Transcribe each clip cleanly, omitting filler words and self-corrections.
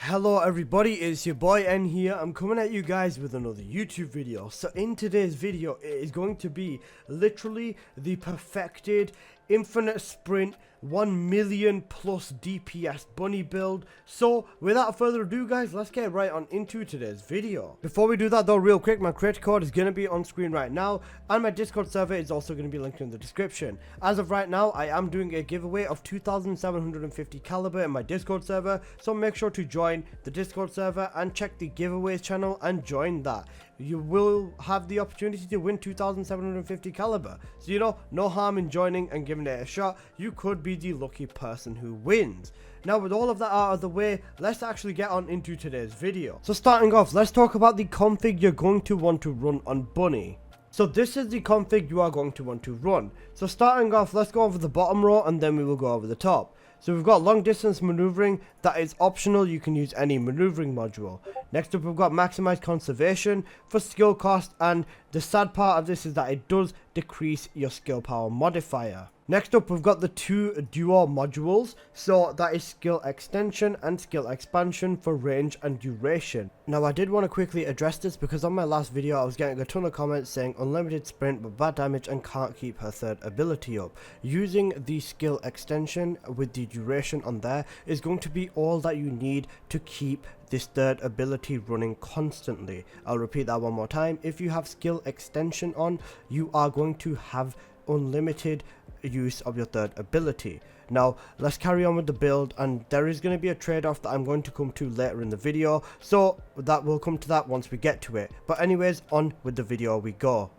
Hello everybody, it's your boy N here. I'm coming at you guys with another YouTube video. So in today's video, it is going to be literally the perfected infinite sprint 1 million plus DPS bunny build. So without further ado guys, let's get right on into today's video. Before we do that though, real quick, my creator code is going to be on screen right now, and my Discord server is also going to be linked in the description. As of right now, I am doing a giveaway of 2750 caliber in my Discord server, so make sure to join the Discord server and check the giveaways channel and join that. You will have the opportunity to win 2750 caliber, so you know, no harm in joining and giving it a shot. You could be the lucky person who wins. Now with all of that out of the way, let's actually get on into today's video. So starting off, let's talk about the config you're going to want to run on Bunny. So this is the config you are going to want to run. So starting off, let's go over the bottom row and then we will go over the top. So we've got long distance maneuvering, that is optional, you can use any maneuvering module. Next up we've got maximize conservation for skill cost, and the sad part of this is that it does decrease your skill power modifier. Next up we've got the two duo modules, so that is skill extension and skill expansion for range and duration. Now I did want to quickly address this because on my last video I was getting a ton of comments saying unlimited sprint but bad damage and can't keep her third ability up. Using the skill extension with the duration on there is going to be all that you need to keep this third ability running constantly. I'll repeat that one more time. If you have skill extension on, you are going to have unlimited use of your third ability. Now let's carry on with the build, and there is going to be a trade-off that I'm going to come to later in the video, so that will come to that once we get to it. But anyways, on with the video we go.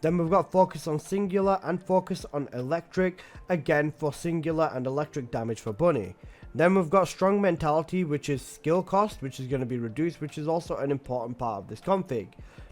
Then we've got focus on singular and focus on electric, again for singular and electric damage for Bunny. Then we've got strong mentality, which is skill cost, which is going to be reduced, which is also an important part of this config.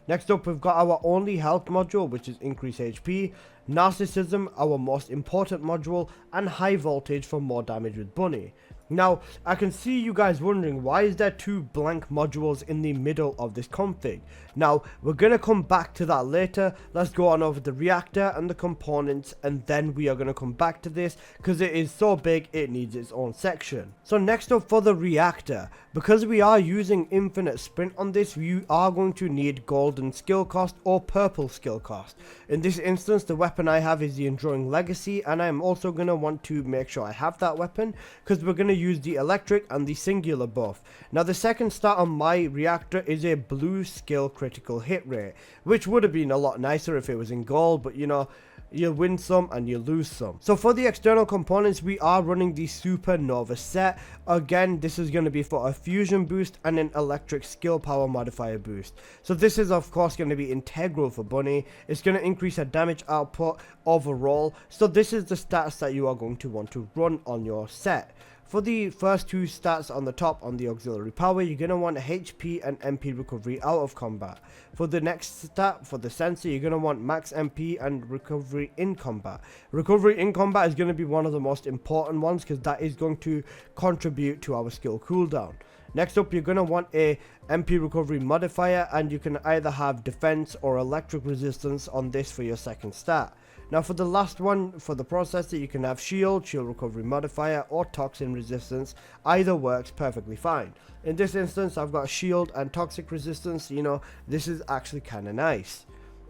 Next up we've got our only health module, which is increase HP, narcissism, our most important module, and high voltage for more damage with Bunny. Now I can see you guys wondering, why is there two blank modules in the middle of this config? Now we're gonna come back to that later. Let's go on over the reactor and the components, and then we are gonna come back to this because it is so big it needs its own section. So next up for the reactor, because we are using infinite sprint on this, you are going to need golden skill cost or purple skill cost. In this instance the weapon I have is the enduring legacy, and I am also gonna want to make sure I have that weapon because we're gonna use the electric and the singular buff. Now the second stat on my reactor is a blue skill critical hit rate, which would have been a lot nicer if it was in gold, but you know, you'll win some and you lose some. So for the external components, we are running the supernova set. Again, this is going to be for a fusion boost and an electric skill power modifier boost. So this is of course going to be integral for Bunny. It's going to increase her damage output overall. So this is the stats that you are going to want to run on your set. For the first two stats on the top, on the auxiliary power, you're going to want HP and MP recovery out of combat. For the next stat, for the sensor, you're going to want max MP and recovery in combat. Recovery in combat is going to be one of the most important ones because that is going to contribute to our skill cooldown. Next up, you're going to want a MP recovery modifier, and you can either have defense or electric resistance on this for your second stat. Now for the last one, for the processor, you can have shield recovery modifier, or toxin resistance. Either works perfectly fine. In this instance I've got shield and toxic resistance. You know, this is actually kind of nice.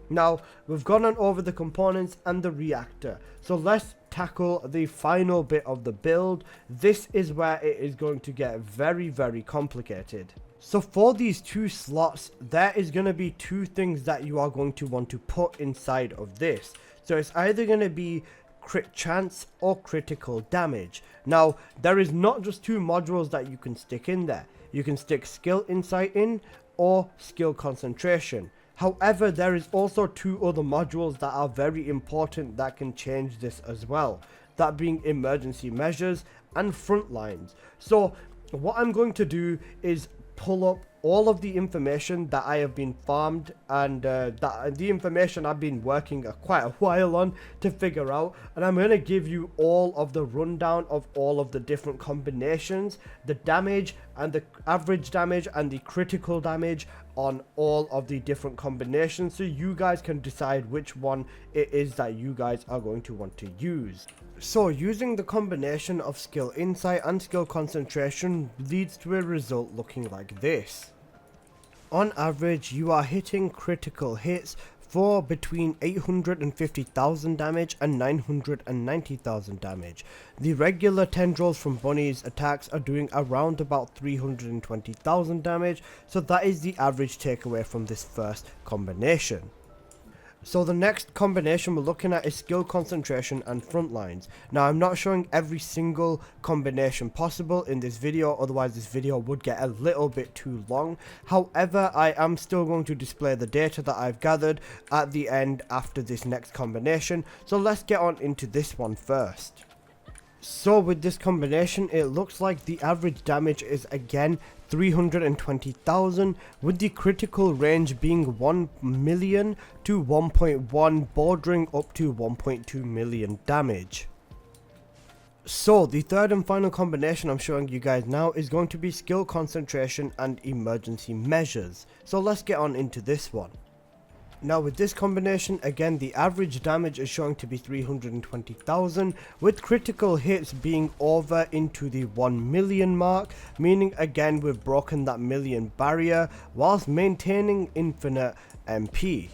Now we've gone on over the components and the reactor, so let's tackle the final bit of the build. This is where it is going to get very complicated. So for these two slots, there is going to be two things that you are going to want to put inside of this. So it's either going to be crit chance or critical damage. Now there is not just two modules that you can stick in there. You can stick skill insight in or skill concentration. However, there is also two other modules that are very important that can change this as well, that being emergency measures and front lines. So what I'm going to do is pull up all of the information that I have been farmed, and the information I've been working quite a while on to figure out, and I'm going to give you all of the rundown of all of the different combinations, the damage and the average damage and the critical damage on all of the different combinations, so you guys can decide which one it is that you guys are going to want to use. So using the combination of skill insight and skill concentration leads to a result looking like this. On average, you are hitting critical hits for between 850,000 damage and 990,000 damage. The regular tendrils from Bunny's attacks are doing around about 320,000 damage, so that is the average takeaway from this first combination. So the next combination we're looking at is skill concentration and front lines. Now I'm not showing every single combination possible in this video, otherwise this video would get a little bit too long. However, I am still going to display the data that I've gathered at the end after this next combination. So let's get on into this one first. So with this combination, it looks like the average damage is again 320,000, with the critical range being 1 million to 1.1, bordering up to 1.2 million damage. So the third and final combination I'm showing you guys now is going to be skill concentration and emergency measures. So let's get on into this one. Now with this combination, again the average damage is showing to be 320,000, with critical hits being over into the 1 million mark, meaning again we've broken that million barrier whilst maintaining infinite MP.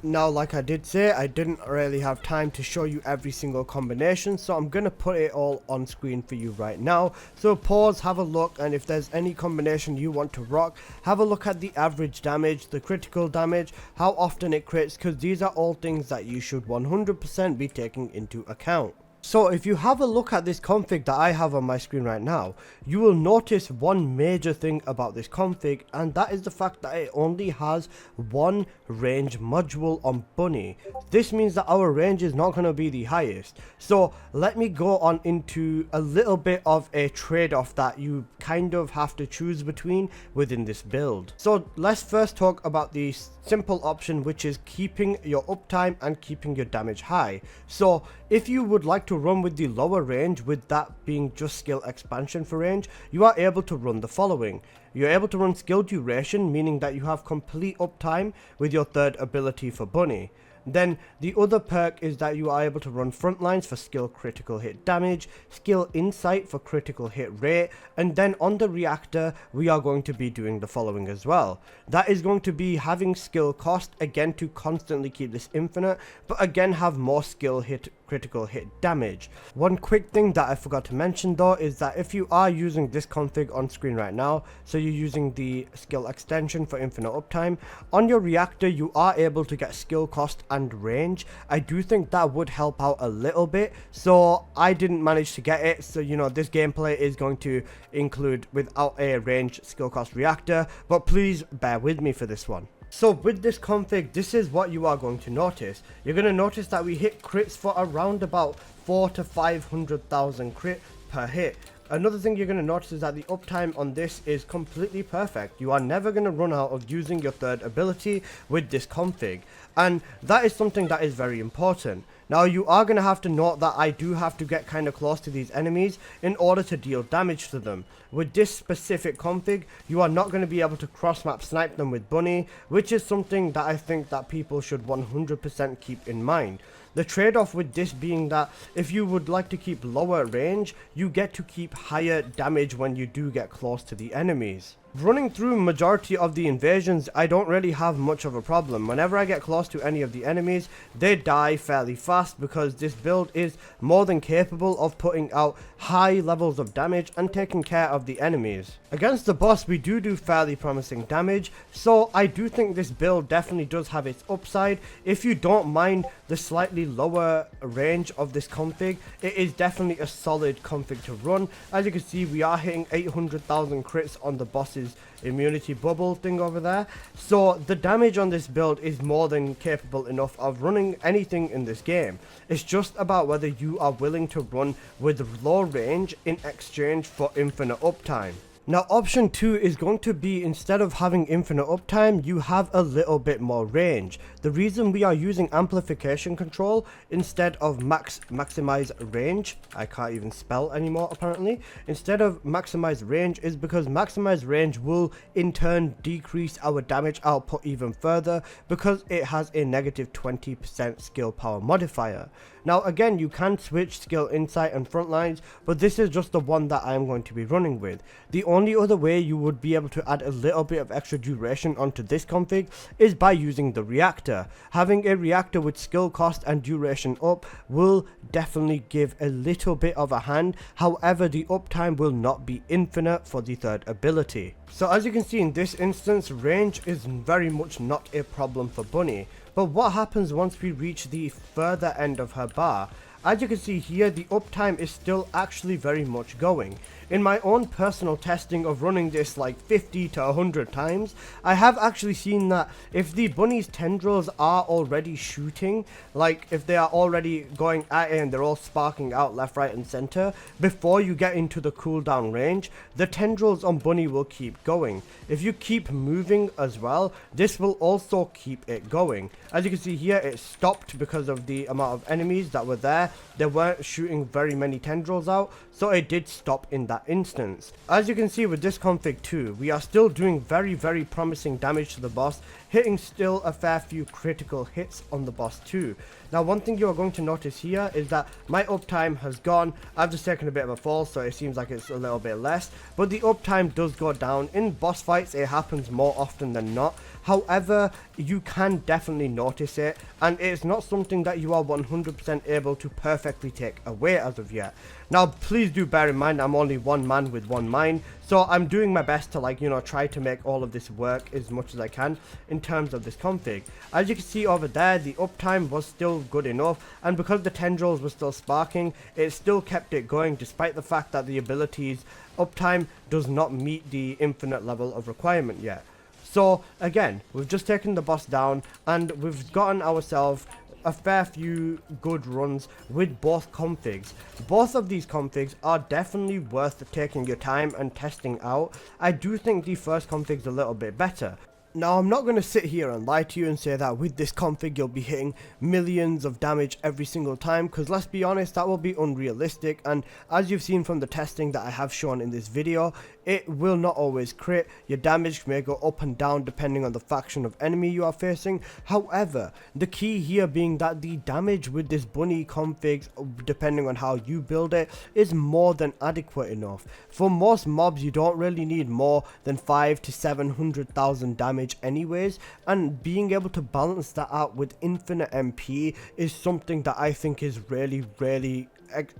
Now, like I did say, I didn't really have time to show you every single combination, so I'm going to put it all on screen for you right now. So pause, have a look, and if there's any combination you want to rock, have a look at the average damage, the critical damage, how often it crits, because these are all things that you should 100% be taking into account. So if you have a look at this config that I have on my screen right now, you will notice one major thing about this config, and that is the fact that it only has one range module on Bunny. This means that our range is not going to be the highest. So let me go on into a little bit of a trade-off that you kind of have to choose between within this build. So let's first talk about the simple option, which is keeping your uptime and keeping your damage high. So if you would like to run with the lower range, with that being just skill expansion for range, you are able to run the following. You're able to run skill duration, meaning that you have complete uptime with your third ability for Bunny. Then the other perk is that you are able to run front lines for skill critical hit damage, skill insight for critical hit rate, and then on the reactor we are going to be doing the following as well. That is going to be having skill cost, again to constantly keep this infinite, but again have more skill hit critical hit damage. One quick thing that I forgot to mention though is that if you are using this config on screen right now, so you're using the skill extension for infinite uptime, on your reactor you are able to get skill cost and range. I do think that would help out a little bit, so I didn't manage to get it, so you know this gameplay is going to include without a range skill cost reactor, but please bear with me for this one. So with this config, this is what you are going to notice. You're going to notice that we hit crits for around about 400 to 500,000 crit per hit. Another thing you're going to notice is that the uptime on this is completely perfect. You are never going to run out of using your third ability with this config, and that is something that is very important. Now you are going to have to note that I do have to get kind of close to these enemies in order to deal damage to them. With this specific config, you are not going to be able to cross map snipe them with Bunny, which is something that I think that people should 100% keep in mind. The trade-off with this being that if you would like to keep lower range, you get to keep higher damage when you do get close to the enemies. Running through majority of the invasions, I don't really have much of a problem. Whenever I get close to any of the enemies, they die fairly fast because this build is more than capable of putting out high levels of damage and taking care of the enemies. Against the boss, we do fairly promising damage, so I do think this build definitely does have its upside. If you don't mind the slightly lower range of this config, it is definitely a solid config to run. As you can see, we are hitting 800,000 crits on the boss's immunity bubble thing over there, so the damage on this build is more than capable enough of running anything in this game. It's just about whether you are willing to run with low range in exchange for infinite uptime. Now option 2 is going to be, instead of having infinite uptime, you have a little bit more range. The reason we are using amplification control instead of maximize range, I can't even spell anymore apparently, instead of maximize range is because maximize range will in turn decrease our damage output even further because it has a negative 20% skill power modifier. Now again, you can switch skill insight and frontlines, but this is just the one that I am going to be running with. The only other way you would be able to add a little bit of extra duration onto this config is by using the reactor. Having a reactor with skill cost and duration up will definitely give a little bit of a hand. However, the uptime will not be infinite for the third ability. So as you can see in this instance, range is very much not a problem for Bunny. But what happens once we reach the further end of her bar? As you can see here, the uptime is still actually very much going. In my own personal testing of running this like 50 to 100 times, I have actually seen that if the bunny's tendrils are already shooting, like if they are already going at it and they're all sparking out left, right and center, before you get into the cooldown range, the tendrils on bunny will keep going. If you keep moving as well, this will also keep it going. As you can see here, it stopped because of the amount of enemies that were there. They weren't shooting very many tendrils out, so it did stop in that instance. As you can see with this config too, we are still doing very promising damage to the boss, hitting still a fair few critical hits on the boss too. Now one thing you are going to notice here is that my uptime has gone. I've just taken a bit of a fall, so it seems like it's a little bit less, but the uptime does go down. In boss fights it happens more often than not. However, you can definitely notice it, and it's not something that you are 100% able to perfectly take away as of yet. Now please do bear in mind I'm only one man with one mind, so I'm doing my best to try to make all of this work as much as I can in terms of this config. As you can see over there, the uptime was still good enough, and because the tendrils were still sparking, it still kept it going despite the fact that the ability's uptime does not meet the infinite level of requirement yet. So again, we've just taken the boss down and we've gotten ourselves a fair few good runs with both configs. Both of these configs are definitely worth taking your time and testing out. I do think the first config's a little bit better. Now I'm not going to sit here and lie to you and say that with this config you'll be hitting millions of damage every single time, because let's be honest, that will be unrealistic, and as you've seen from the testing that I have shown in this video, it will not always crit. Your damage may go up and down depending on the faction of enemy you are facing. However, the key here being that the damage with this bunny config, depending on how you build it, is more than adequate enough. For most mobs you don't really need more than 5 to 700,000 damage anyways, and being able to balance that out with infinite MP is something that I think is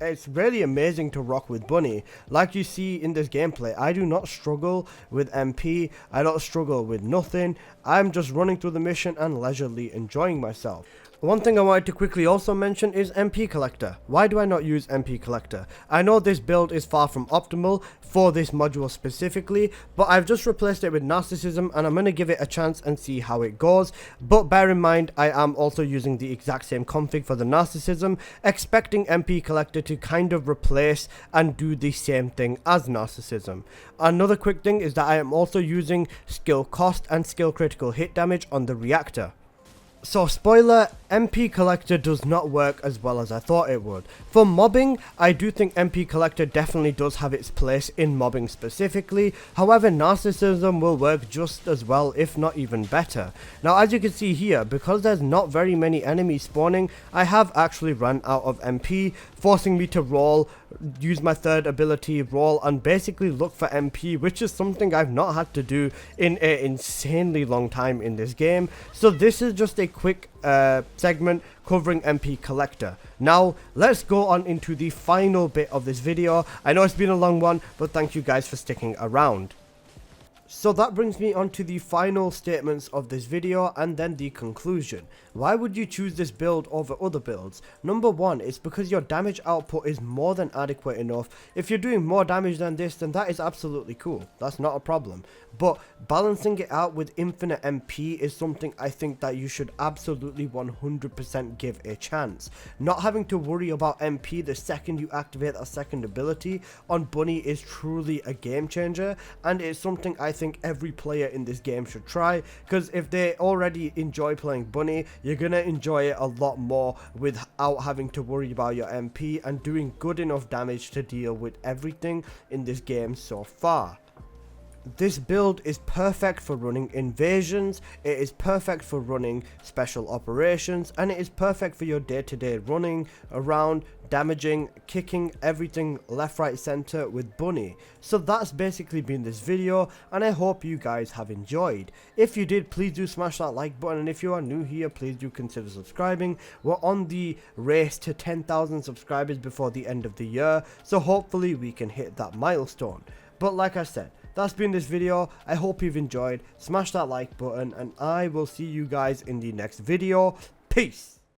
it's really amazing to rock with bunny. Like you see in this gameplay, I do not struggle with MP, I don't struggle with nothing. I'm just running through the mission and leisurely enjoying myself. One thing I wanted to quickly also mention is MP Collector. Why do I not use MP Collector? I know this build is far from optimal for this module specifically, but I've just replaced it with Narcissism and I'm going to give it a chance and see how it goes. But bear in mind, I am also using the exact same config for the Narcissism, expecting MP Collector to kind of replace and do the same thing as Narcissism. Another quick thing is that I am also using skill cost and skill critical hit damage on the reactor. So spoiler, MP Collector does not work as well as I thought it would. For mobbing, I do think MP Collector definitely does have its place in mobbing specifically. However, Narcissism will work just as well, if not even better. Now as you can see here, because there's not very many enemies spawning, I have actually run out of MP, forcing me to roll, use my third ability, roll, and basically look for MP, which is something I've not had to do in an insanely long time in this game. So this is just a quick segment covering MP Collector. Now let's go on into the final bit of this video. I know it's been a long one, but thank you guys for sticking around. So that brings me on to the final statements of this video and then the conclusion. Why would you choose this build over other builds? Number one, it's because your damage output is more than adequate enough. If you're doing more damage than this, then that is absolutely cool. That's not a problem. But balancing it out with infinite MP is something I think that you should absolutely 100% give a chance. Not having to worry about MP the second you activate that second ability on Bunny is truly a game changer, and it's something I think every player in this game should try, because if they already enjoy playing Bunny, you're gonna enjoy it a lot more without having to worry about your MP and doing good enough damage to deal with everything in this game so far. This build is perfect for running invasions, it is perfect for running special operations, and it is perfect for your day-to-day running around, damaging, kicking everything left, right, center with Bunny. So that's basically been this video, and I hope you guys have enjoyed. If you did, please do smash that like button, and if you are new here, please do consider subscribing. We're on the race to 10,000 subscribers before the end of the year, so hopefully we can hit that milestone. But like I said, that's been this video. I hope you've enjoyed. Smash that like button, and I will see you guys in the next video. Peace.